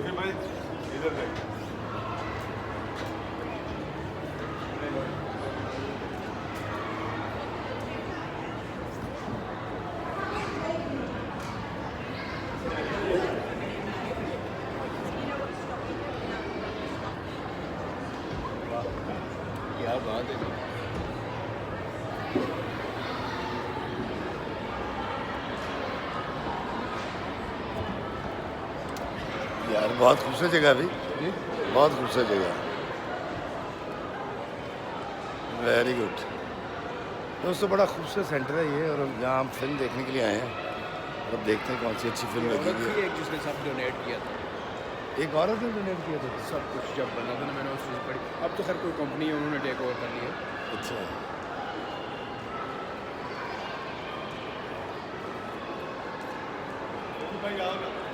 भाई इधर देख। क्या बात है। यार बहुत खूबसूरत जगह भी, बहुत खूबसूरत जगह। वेरी गुड दोस्तों, बड़ा खूबसूरत सेंटर है ये, और यहाँ हम फिल्म देखने के लिए आए हैं। और अब देखते हैं कौन सी अच्छी फिल्म औरत लगेगी। थी एक जिसने सब डोनेट किया था, एक औरत ने डोनेट किया था। सब कुछ जब बना था ना, मैंने उस चीज़ पढ़ी। अब तो खैर कोई कंपनी है, उन्होंने टेक ओवर कर लिया। अच्छा भाई आओ ना।